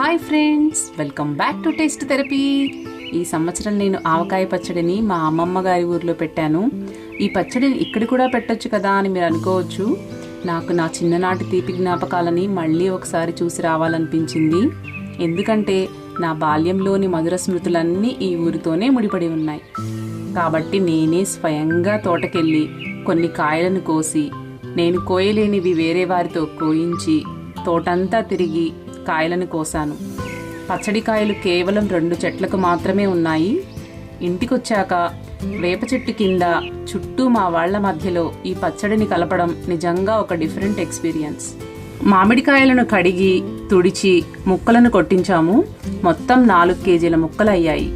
Hi friends, welcome back to taste therapy. ఈ సంవత్సరం నేను ఆవకాయ పచ్చడిని మా అమ్మమ్మ గారి ఊర్లో పెట్టాను. ఈ పచ్చడిని ఇక్కడ కూడా పెట్టొచ్చు కదా అని మీరు అనుకోవచ్చు. నాకు నా చిన్ననాటి తీపి జ్ఞాపకాలని మళ్ళీ ఒకసారి చూసి రావాలనిపించింది. ఎందుకంటే నా బాల్యంలోని మధుర స్మృతులన్నీ ఈ ఊరితోనే ముడిపడి ఉన్నాయి. కాబట్టి నేనే స్వయంగా తోటకెళ్ళి కొన్ని కాయలను కోసి, నేను కోయలేనివి వేరే వారితో కోయించి తోటంతా తిరిగి కాయలను కోసాను. పచ్చడికాయలు కేవలం 2 చెట్లకు మాత్రమే ఉన్నాయి. ఇంటికొచ్చాక వేప చెట్టు కింద చుట్టూ మా వాళ్ల మధ్యలో ఈ పచ్చడిని కలపడం నిజంగా ఒక డిఫరెంట్ ఎక్స్పీరియన్స్. మామిడికాయలను కడిగి తుడిచి ముక్కలను కొట్టించాము. మొత్తం 4 కేజీల ముక్కలు అయ్యాయి.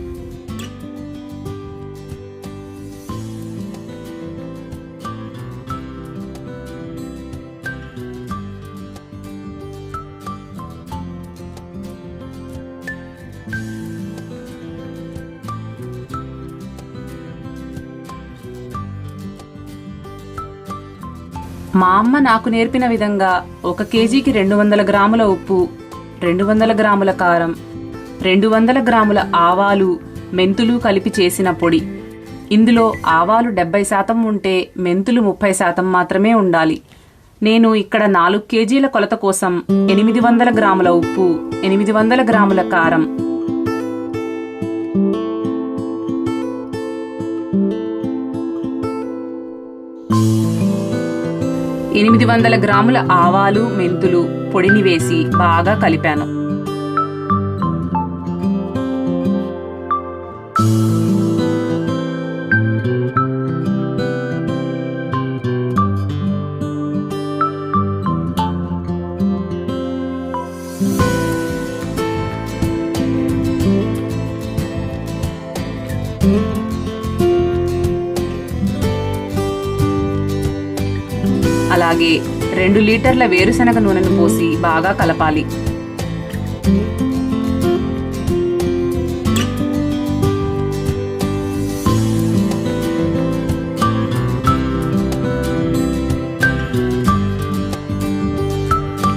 మా అమ్మ నాకు నేర్పిన విధంగా 1 కేజీకి 200 గ్రాముల ఉప్పు, 200 గ్రాముల కారం, 200 గ్రాముల ఆవాలు, మెంతులు కలిపి చేసిన పొడి. ఇందులో ఆవాలు 70% ఉంటే మెంతులు 30% మాత్రమే ఉండాలి. నేను ఇక్కడ 4 కేజీల కొలత కోసం 800 గ్రాముల ఉప్పు, 800 గ్రాముల కారం, 800 గ్రాముల ఆవాలు, మెంతులు పొడిని వేసి బాగా కలిపాను. అలాగే 2 లీటర్ల వేరుశనగ నూనెను పోసి బాగా కలపాలి.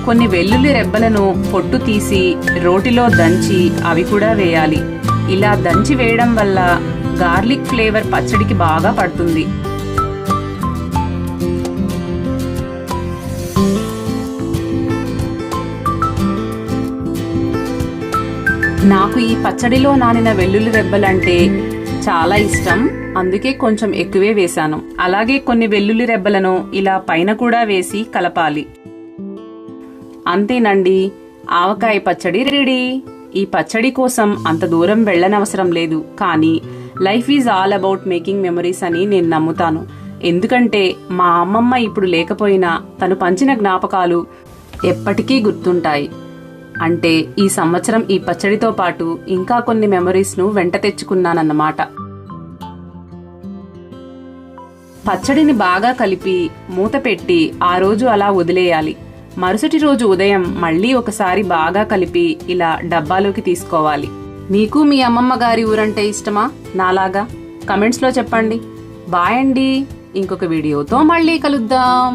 కొన్ని వెల్లుల్లి రెబ్బలను పొట్టు తీసి రోటిలో దంచి అవి కూడా వేయాలి. ఇలా దంచి వేయడం వల్ల గార్లిక్ ఫ్లేవర్ పచ్చడికి బాగా పడుతుంది. నాకు ఈ పచ్చడిలో నానిన వెల్లుల్లి రెబ్బలంటే చాలా ఇష్టం, అందుకే కొంచెం ఎక్కువే వేశాను. అలాగే కొన్ని వెల్లుల్లి రెబ్బలను ఇలా పైన కూడా వేసి కలపాలి. అంతేనండి, ఆవకాయ పచ్చడి రెడీ. ఈ పచ్చడి కోసం అంత దూరం వెళ్ళనవసరం లేదు, కానీ life is all about making memories అని నేను నమ్ముతాను. ఎందుకంటే మా అమ్మమ్మ ఇప్పుడు లేకపోయినా తను పంచిన జ్ఞాపకాలు ఎప్పటికీ గుర్తుంటాయి. అంటే ఈ సంవత్సరం ఈ పచ్చడితో పాటు ఇంకా కొన్ని మెమరీస్ ను వెంట తెచ్చుకున్నానన్నమాట. పచ్చడిని బాగా కలిపి మూత పెట్టి ఆ రోజు అలా వదిలేయాలి. మరుసటి రోజు ఉదయం మళ్ళీ ఒకసారి బాగా కలిపి ఇలా డబ్బాలోకి తీసుకోవాలి. మీకు మీ అమ్మమ్మ గారి ఊరంటే ఇష్టమా నాలాగా? కమెంట్స్ లో చెప్పండి. బాయ్ అండి. ఇంకొక వీడియోతో మళ్ళీ కలుద్దాం.